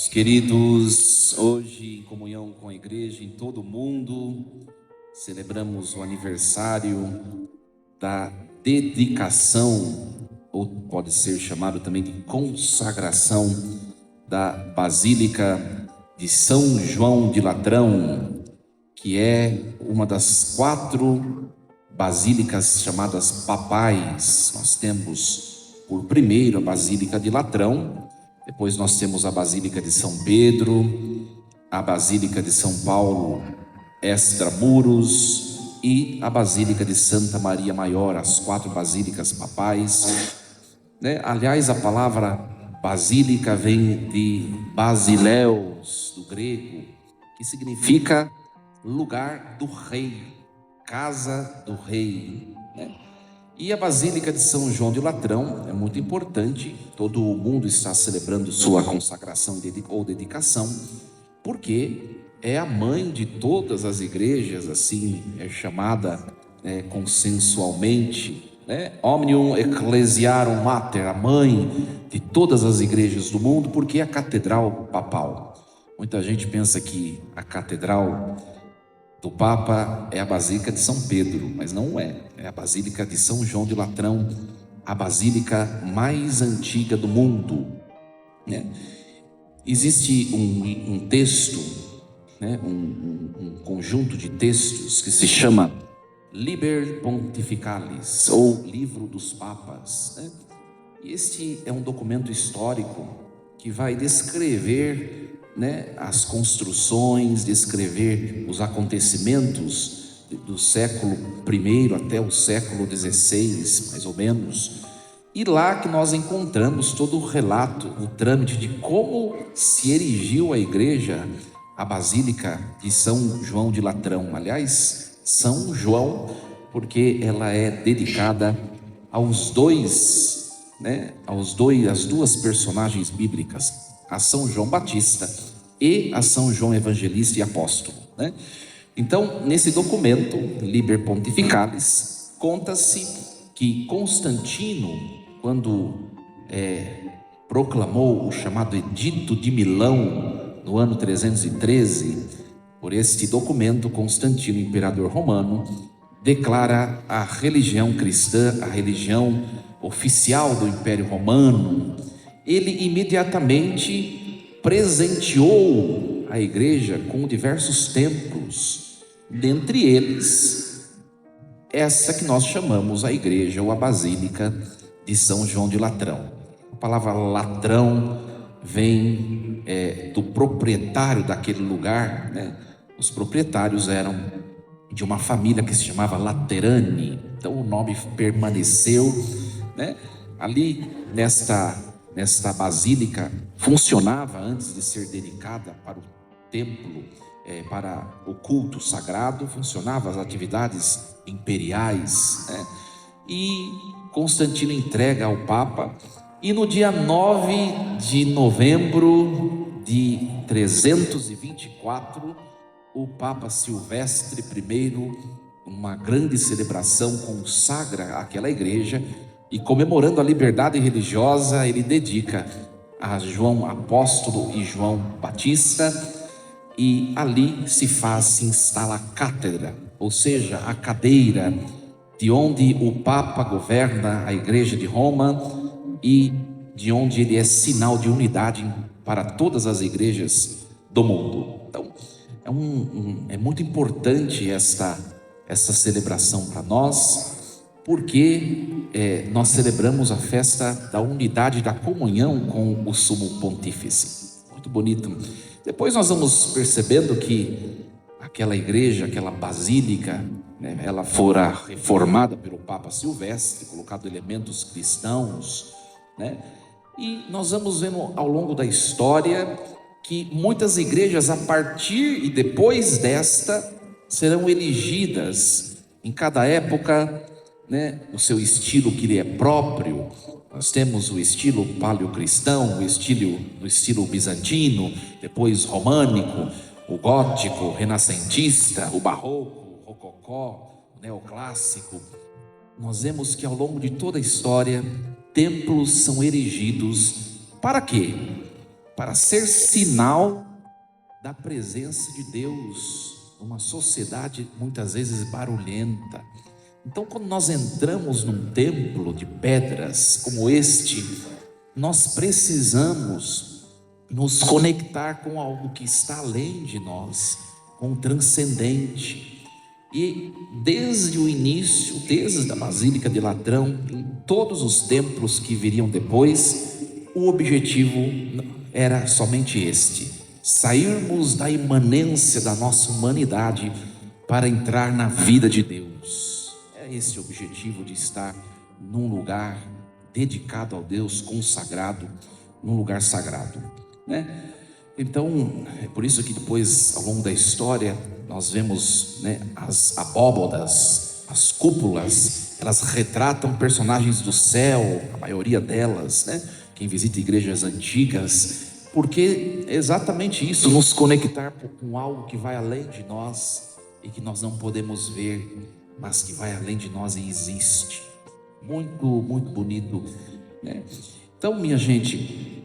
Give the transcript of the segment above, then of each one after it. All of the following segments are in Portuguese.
Meus queridos, hoje em comunhão com a igreja em todo o mundo, celebramos o aniversário da dedicação, ou pode ser chamado também de consagração, da Basílica de São João de Latrão, que é uma das 4 basílicas chamadas papais. Nós temos, por primeiro, a Basílica de Latrão. Depois nós temos a Basílica de São Pedro, a Basílica de São Paulo Extramuros e a Basílica de Santa Maria Maior, as 4 basílicas papais. Aliás, a palavra basílica vem de basileus, do grego, que significa lugar do rei, casa do rei, E a Basílica de São João de Latrão é muito importante. Todo o mundo está celebrando sua consagração ou dedicação, porque é a mãe de todas as igrejas, assim é chamada consensualmente, Omnium Ecclesiarum Mater, a mãe de todas as igrejas do mundo, porque é a catedral papal. Muita gente pensa que a catedral do Papa é a Basílica de São Pedro, mas não é. É a Basílica de São João de Latrão, a basílica mais antiga do mundo. Existe um texto, um conjunto de textos que se chama Liber Pontificalis, ou Livro dos Papas. E este é um documento histórico que vai descrever as construções, descrever os acontecimentos do século I até o século XVI, mais ou menos. E lá que nós encontramos todo o relato, o trâmite de como se erigiu a igreja, a Basílica de São João de Latrão. Aliás, São João, porque ela é dedicada aos as duas personagens bíblicas, a São João Batista e a São João Evangelista e Apóstolo. Então, nesse documento, Liber Pontificalis, conta-se que Constantino, quando proclamou o chamado Edito de Milão, no ano 313, por este documento, Constantino, imperador romano, declara a religião cristã, a religião oficial do Império Romano. Ele imediatamente presenteou a igreja com diversos templos, dentre eles essa que nós chamamos a igreja ou a Basílica de São João de Latrão. A palavra latrão vem do proprietário daquele lugar, Os proprietários eram de uma família que se chamava Laterani, então o nome permaneceu, Ali nesta basílica funcionava, antes de ser dedicada para o templo, para o culto sagrado, funcionava as atividades imperiais, E Constantino entrega ao Papa, e no dia 9 de novembro de 324, o Papa Silvestre I, uma grande celebração, consagra aquela igreja, e comemorando a liberdade religiosa, ele dedica a João Apóstolo e João Batista, e ali se instala a cátedra, ou seja, a cadeira de onde o Papa governa a igreja de Roma e de onde ele é sinal de unidade para todas as igrejas do mundo. Então, é muito importante essa celebração para nós, porque nós celebramos a festa da unidade, da comunhão com o Sumo Pontífice. Muito bonito. Depois nós vamos percebendo que aquela igreja, aquela basílica, ela fora reformada pelo Papa Silvestre, colocado elementos cristãos, E nós vamos vendo ao longo da história que muitas igrejas, a partir e depois desta, serão erigidas em cada época, o seu estilo que lhe é próprio. Nós temos o estilo paleocristão, o estilo bizantino, depois românico, o gótico, o renascentista, o barroco, o rococó, o neoclássico. Nós vemos que ao longo de toda a história, templos são erigidos para quê? para ser sinal da presença de Deus numa sociedade muitas vezes barulhenta. Então, quando nós entramos num templo de pedras como este, nós precisamos nos conectar com algo que está além de nós, com o transcendente. E desde o início, desde a Basílica de Ladrão, em todos os templos que viriam depois, o objetivo era somente este: sairmos da imanência da nossa humanidade para entrar na vida de Deus. É esse o objetivo de estar num lugar dedicado ao Deus, consagrado, num lugar sagrado, né? Então, é por isso que depois, ao longo da história, nós vemos, né, as abóbodas, as cúpulas, elas retratam personagens do céu, a maioria delas, né? Quem visita igrejas antigas, porque é exatamente isso, nos conectar com algo que vai além de nós e que nós não podemos ver, mas que vai além de nós e existe. Muito, muito bonito, né? Então, minha gente,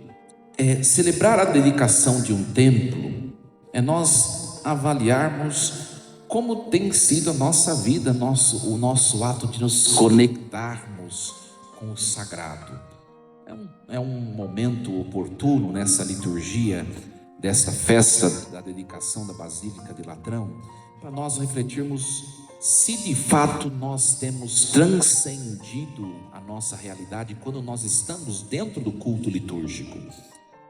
celebrar a dedicação de um templo é nós avaliarmos como tem sido a nossa vida, o nosso ato de nos conectarmos com o sagrado. É um momento oportuno nessa liturgia desta festa da dedicação da Basílica de Ladrão, para nós refletirmos se de fato nós temos transcendido a nossa realidade quando nós estamos dentro do culto litúrgico,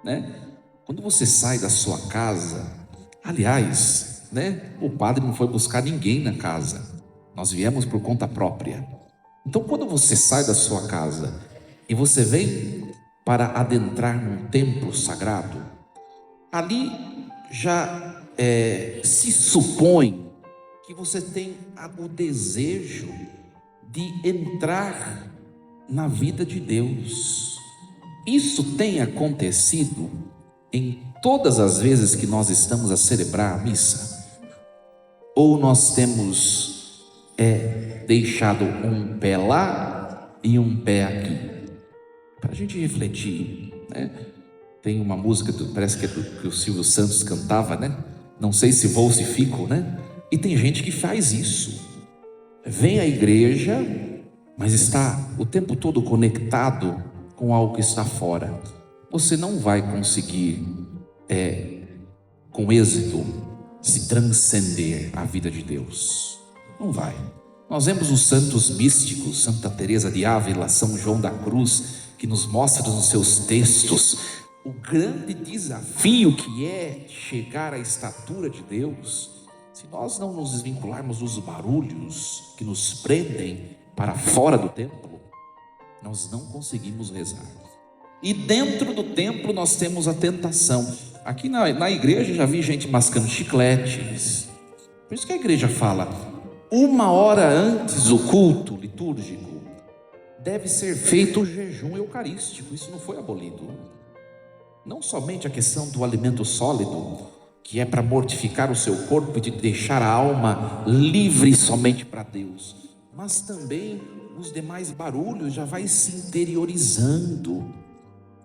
né? Quando você sai da sua casa, aliás, né, o padre não foi buscar ninguém na casa, nós viemos por conta própria. Então, quando você sai da sua casa e você vem para adentrar num templo sagrado, ali já se supõe que você tem o desejo de entrar na vida de Deus. Isso tem acontecido em todas as vezes que nós estamos a celebrar a missa? Ou nós temos deixado um pé lá e um pé aqui? Para a gente refletir, né? Tem uma música, parece que é que o Silvio Santos cantava, né? Não sei se vou, se fico, né? E tem gente que faz isso, vem à igreja, mas está o tempo todo conectado com algo que está fora. Você não vai conseguir, com êxito, se transcender a vida de Deus. Não vai. Nós vemos os santos místicos, Santa Teresa de Ávila, São João da Cruz, que nos mostra nos seus textos o grande desafio que é chegar à estatura de Deus. Se nós não nos desvincularmos dos barulhos que nos prendem para fora do templo, nós não conseguimos rezar. E dentro do templo nós temos a tentação. Aqui na igreja já vi gente mascando chicletes. Por isso que a igreja fala, 1 hora antes do culto litúrgico deve ser feito o jejum eucarístico. Isso não foi abolido. Não somente a questão do alimento sólido, que é para mortificar o seu corpo e de deixar a alma livre somente para Deus, mas também os demais barulhos já vai se interiorizando.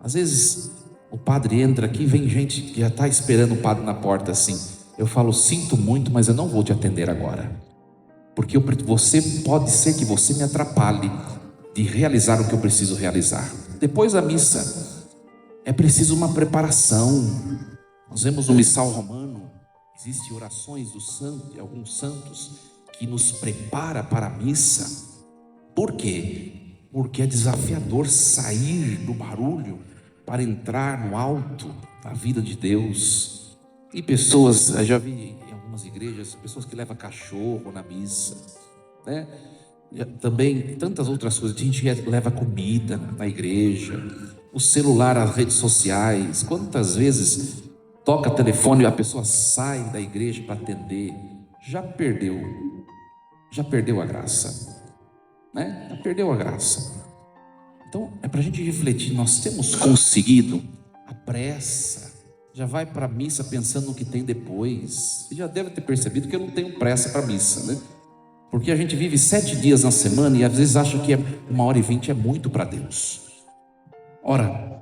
Às vezes o padre entra aqui, vem gente que já está esperando o padre na porta assim. Eu falo, sinto muito, mas eu não vou te atender agora, porque pode ser que você me atrapalhe de realizar o que eu preciso realizar. Depois da missa é preciso uma preparação. Nós vemos no missal romano, existem orações dos santos, de alguns santos, que nos prepara para a missa. Por quê? Porque é desafiador sair do barulho para entrar no alto da vida de Deus. E pessoas, eu já vi em algumas igrejas, pessoas que levam cachorro na missa, né? Também tantas outras coisas, a gente leva comida na igreja, o celular, as redes sociais. Quantas vezes toca telefone e a pessoa sai da igreja para atender? Já perdeu a graça, né? Já perdeu a graça. Então é para a gente refletir, nós temos conseguido a pressa, já vai para a missa pensando no que tem depois. Você já deve ter percebido que eu não tenho pressa para a missa, né? Porque a gente vive 7 dias na semana e às vezes acha que 1h20 é muito para Deus. Ora,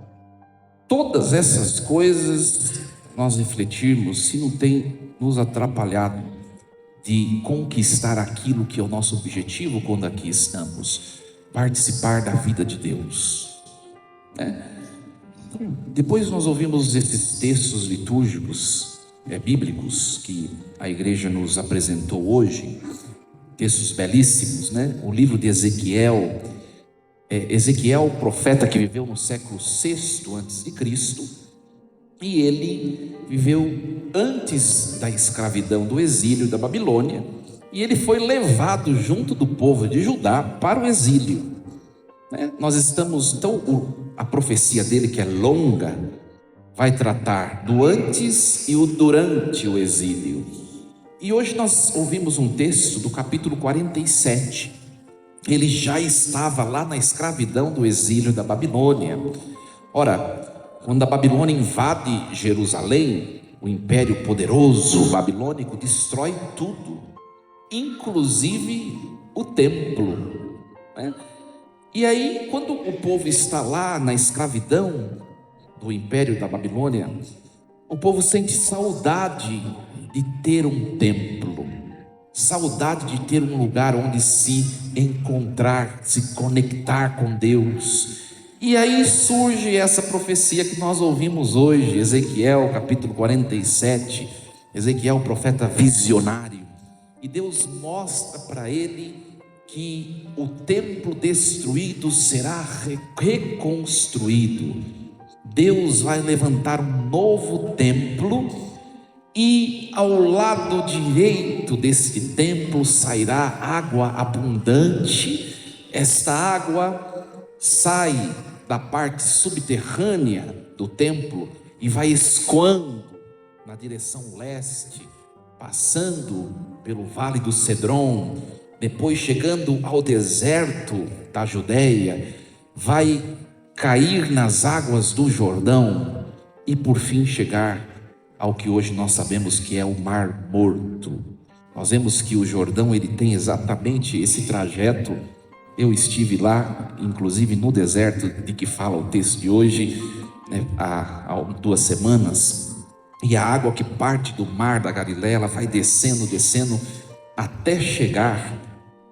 todas essas coisas nós refletirmos se não tem nos atrapalhado de conquistar aquilo que é o nosso objetivo quando aqui estamos, participar da vida de Deus, né? Depois nós ouvimos esses textos litúrgicos, bíblicos, que a igreja nos apresentou hoje, textos belíssimos, né? O livro de Ezequiel, Ezequiel, profeta que viveu no século VI a.C., e ele viveu antes da escravidão, do exílio da Babilônia, e ele foi levado junto do povo de Judá para o exílio, né? Nós estamos, então, a profecia dele, que é longa, vai tratar do antes e o durante o exílio. E hoje nós ouvimos um texto do capítulo 47. Ele já estava lá na escravidão do exílio da Babilônia. Ora, quando a Babilônia invade Jerusalém, o império poderoso babilônico destrói tudo, inclusive o templo, né? E aí, quando o povo está lá na escravidão do império da Babilônia, o povo sente saudade de ter um templo, saudade de ter um lugar onde se encontrar, se conectar com Deus. E aí surge essa profecia que nós ouvimos hoje, Ezequiel capítulo 47, Ezequiel, profeta visionário, e Deus mostra para ele que o templo destruído será reconstruído. Deus vai levantar um novo templo, e ao lado direito deste templo sairá água abundante. Esta água sai da parte subterrânea do templo e vai escoando na direção leste, passando pelo vale do Cedron, depois chegando ao deserto da Judéia, vai cair nas águas do Jordão e por fim chegar ao que hoje nós sabemos que é o Mar Morto. Nós vemos que o Jordão, ele tem exatamente esse trajeto. Eu estive lá, inclusive no deserto de que fala o texto de hoje, né, há 2 semanas, e a água que parte do mar da Galileia, ela vai descendo até chegar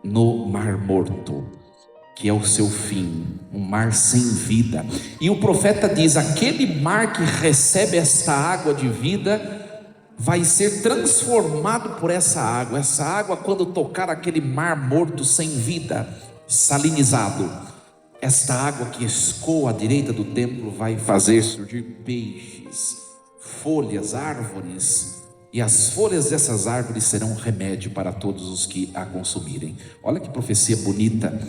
no Mar Morto, que é o seu fim, um mar sem vida. E o profeta diz: aquele mar que recebe esta água de vida vai ser transformado por essa água. Essa água, quando tocar aquele mar morto sem vida, salinizado, esta água que escoa à direita do templo vai fazer surgir peixes, folhas, árvores, e as folhas dessas árvores serão remédio para todos os que a consumirem. Olha que profecia bonita.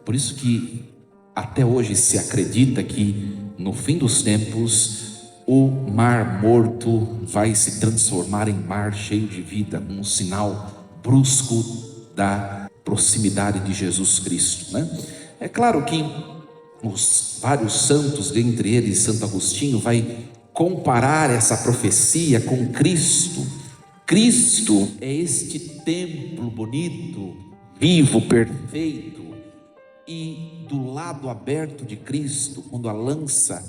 Por isso que até hoje se acredita que no fim dos tempos o Mar Morto vai se transformar em mar cheio de vida, um sinal brusco da proximidade de Jesus Cristo, né? É claro que os vários santos, dentre eles Santo Agostinho, vai comparar essa profecia com Cristo. Cristo é este templo bonito, vivo, perfeito, e do lado aberto de Cristo, quando a lança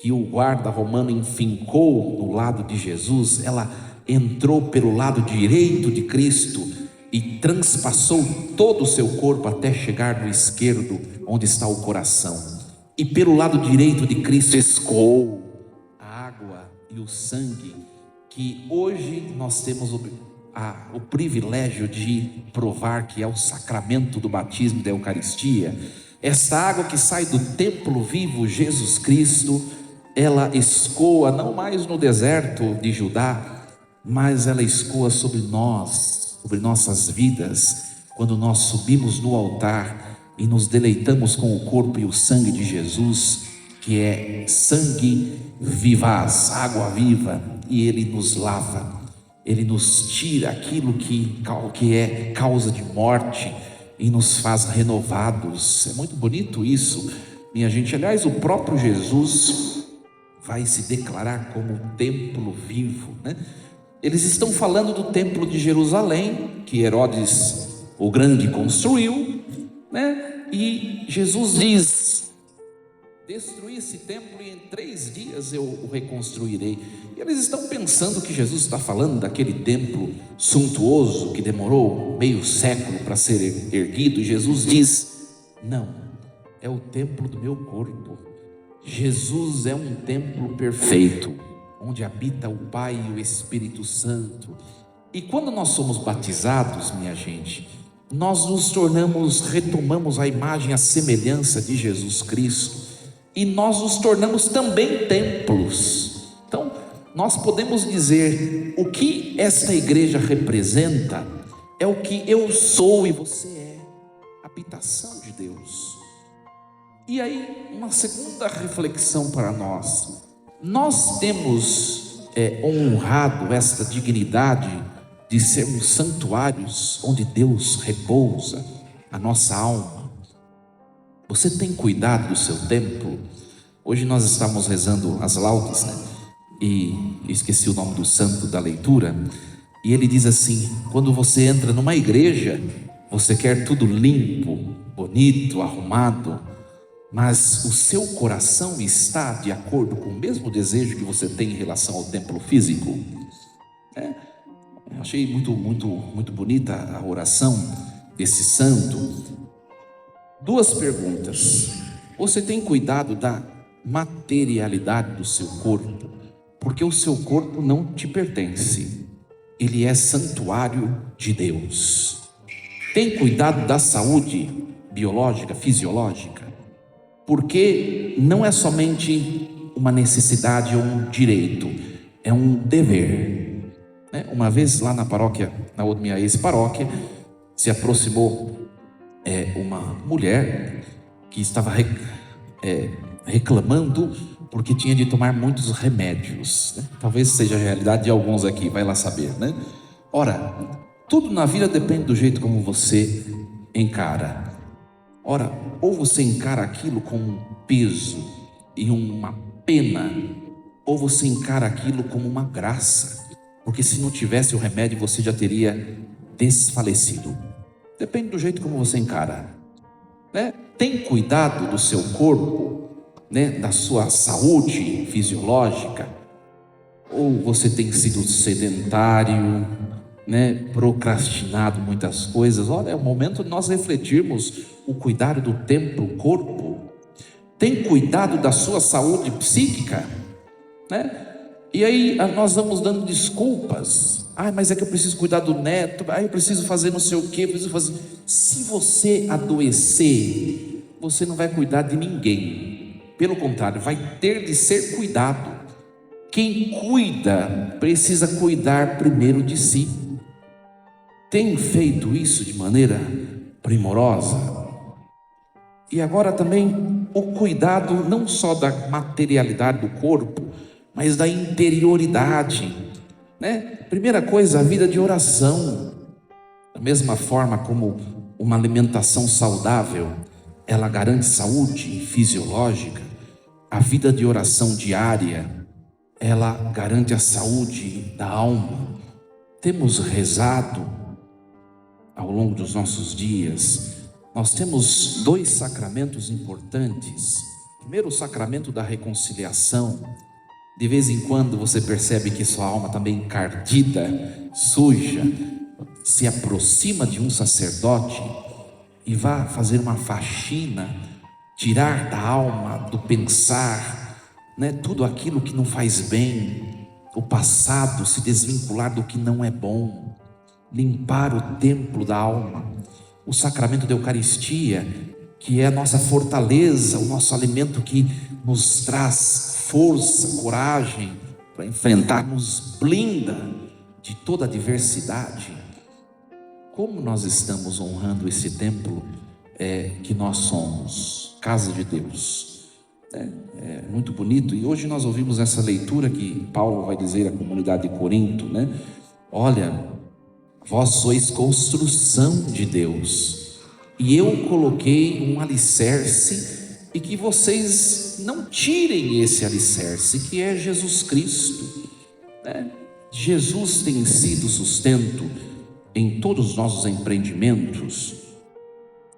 que o guarda romano enfincou no lado de Jesus, ela entrou pelo lado direito de Cristo e transpassou todo o seu corpo até chegar no esquerdo, onde está o coração. E pelo lado direito de Cristo escoou a água e o sangue, que hoje nós temos o privilégio de provar, que é o sacramento do batismo e da Eucaristia. Essa água que sai do templo vivo, Jesus Cristo, ela escoa não mais no deserto de Judá, mas ela escoa sobre nós, sobre nossas vidas, quando nós subimos no altar e nos deleitamos com o corpo e o sangue de Jesus, que é sangue vivaz, água viva, e ele nos lava, ele nos tira aquilo que é causa de morte e nos faz renovados. É muito bonito isso, minha gente. Aliás, o próprio Jesus vai se declarar como templo vivo, né? Eles estão falando do templo de Jerusalém, que Herodes o Grande construiu, né? E Jesus diz: destruí esse templo e em 3 dias eu o reconstruirei. E eles estão pensando que Jesus está falando daquele templo suntuoso que demorou meio século para ser erguido, e Jesus diz: não, é o templo do meu corpo. Jesus é um templo perfeito, onde habita o Pai e o Espírito Santo. E quando nós somos batizados, minha gente, nós nos retomamos a imagem, a semelhança de Jesus Cristo, e nós nos tornamos também templos. Então, nós podemos dizer: o que esta igreja representa é o que eu sou e você é, habitação de Deus. E aí, uma segunda reflexão para nós: nós temos honrado esta dignidade de sermos santuários onde Deus repousa a nossa alma. Você tem cuidado do seu templo? Hoje nós estamos rezando as laudes, né? E esqueci o nome do santo da leitura, e ele diz assim: quando você entra numa igreja, você quer tudo limpo, bonito, arrumado, mas o seu coração está de acordo com o mesmo desejo que você tem em relação ao templo físico? Eu achei muito bonita a oração desse santo. 2 perguntas: você tem cuidado da materialidade do seu corpo? Porque o seu corpo não te pertence, ele é santuário de Deus. Tem cuidado da saúde biológica, fisiológica? Porque não é somente uma necessidade ou um direito, é um dever. Uma vez lá na paróquia, na minha ex-paróquia, se aproximou uma mulher que estava reclamando porque tinha de tomar muitos remédios, né? Talvez seja a realidade de alguns aqui, vai lá saber, né? Ora, tudo na vida depende do jeito como você encara. Ora, ou você encara aquilo como um peso e uma pena, ou você encara aquilo como uma graça, porque se não tivesse o remédio você já teria desfalecido. Depende do jeito como você encara, né? Tem cuidado do seu corpo, né? Da sua saúde fisiológica? Ou você tem sido sedentário, né? Procrastinado muitas coisas? Olha, é o momento de nós refletirmos o cuidado do templo, corpo. Tem cuidado da sua saúde psíquica, né? E aí nós vamos dando desculpas. Mas é que eu preciso cuidar do neto, eu preciso fazer não sei o que, preciso fazer. Se você adoecer, você não vai cuidar de ninguém. Pelo contrário, vai ter de ser cuidado. Quem cuida precisa cuidar primeiro de si. Tem feito isso de maneira primorosa. E agora também o cuidado não só da materialidade do corpo, mas da interioridade, né? Primeira coisa, a vida de oração. Da mesma forma como uma alimentação saudável, ela garante saúde fisiológica, a vida de oração diária, ela garante a saúde da alma. Temos rezado ao longo dos nossos dias. Nós temos 2 sacramentos importantes. Primeiro, o sacramento da reconciliação. De vez em quando você percebe que sua alma está meio encardida, suja, se aproxima de um sacerdote e vá fazer uma faxina, tirar da alma, do pensar, né, tudo aquilo que não faz bem, o passado, se desvincular do que não é bom, limpar o templo da alma. O sacramento da Eucaristia, que é a nossa fortaleza, o nosso alimento que nos traz força, coragem para enfrentar, nos blinda de toda adversidade. Como nós estamos honrando esse templo que nós somos, casa de Deus? É muito bonito. E hoje nós ouvimos essa leitura que Paulo vai dizer à comunidade de Corinto, né? Olha, vós sois construção de Deus, e eu coloquei um alicerce, e que vocês não tirem esse alicerce, que é Jesus Cristo, né? Jesus tem sido sustento em todos os nossos empreendimentos,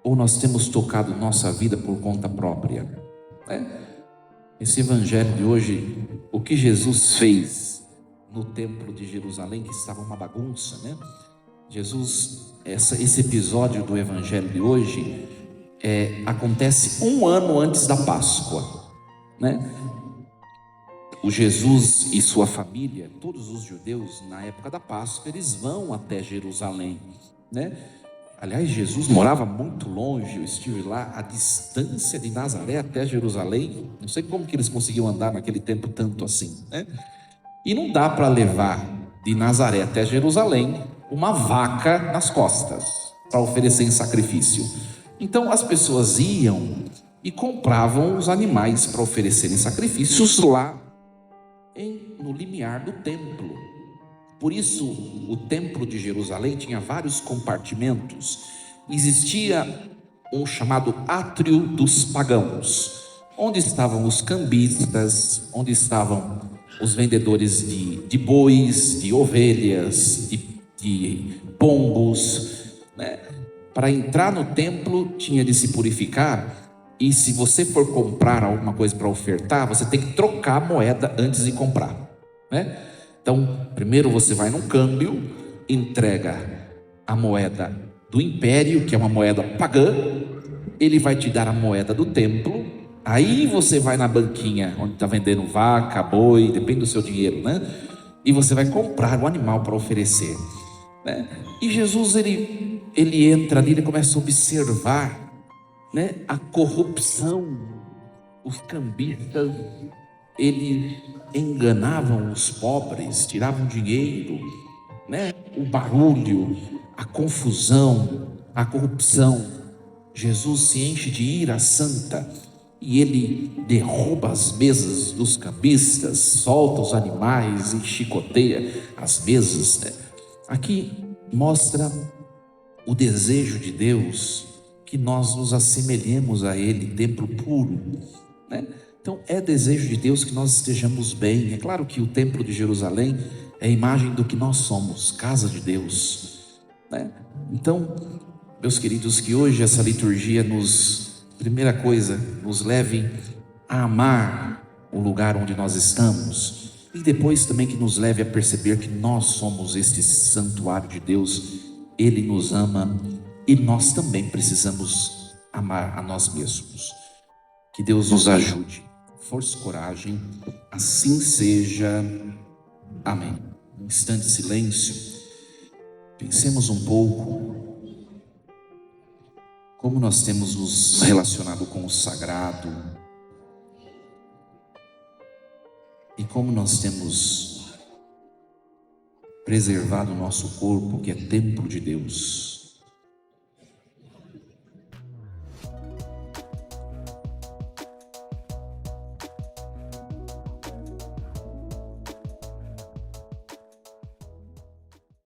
ou nós temos tocado nossa vida por conta própria, né? Esse evangelho de hoje, o que Jesus fez no templo de Jerusalém, que estava uma bagunça, né? Jesus, esse episódio do evangelho de hoje acontece um ano antes da Páscoa, né? O Jesus e sua família, todos os judeus, na época da Páscoa, eles vão até Jerusalém, né? Aliás, Jesus morava muito longe. Eu estive lá, a distância de Nazaré até Jerusalém, não sei como que eles conseguiam andar naquele tempo tanto assim, né? E não dá para levar de Nazaré até Jerusalém uma vaca nas costas para oferecer em sacrifício. Então as pessoas iam e compravam os animais para oferecerem sacrifícios lá no limiar do templo. Por isso, o templo de Jerusalém tinha vários compartimentos. Existia um chamado átrio dos pagãos, onde estavam os cambistas, onde estavam os vendedores de bois, de ovelhas, de pombos, né? Para entrar no templo tinha de se purificar. E se você for comprar alguma coisa para ofertar, você tem que trocar a moeda antes de comprar, né? Então, primeiro você vai num câmbio, entrega a moeda do império, que é uma moeda pagã, ele vai te dar a moeda do templo, aí você vai na banquinha, onde está vendendo vaca, boi, depende do seu dinheiro, né? E você vai comprar o animal para oferecer, né? E Jesus, ele entra ali, ele começa a observar, né, a corrupção. Os cambistas, eles enganavam os pobres, tiravam dinheiro, né? O barulho, a confusão, a corrupção. Jesus se enche de ira santa e ele derruba as mesas dos cambistas, solta os animais e chicoteia as mesas, né? Aqui mostra o desejo de Deus que nós nos assemelhemos a Ele, templo puro, né? Então é desejo de Deus que nós estejamos bem. É claro que o templo de Jerusalém é a imagem do que nós somos, casa de Deus, né? Então, meus queridos, que hoje essa liturgia primeira coisa, nos leve a amar o lugar onde nós estamos, e depois também que nos leve a perceber que nós somos este santuário de Deus. Ele nos ama e nós também precisamos amar a nós mesmos. Que Deus nos ajude. Força e coragem, assim seja. Amém. Um instante de silêncio. Pensemos um pouco como nós temos nos relacionado com o sagrado e como nós temos preservado o nosso corpo, que é templo de Deus.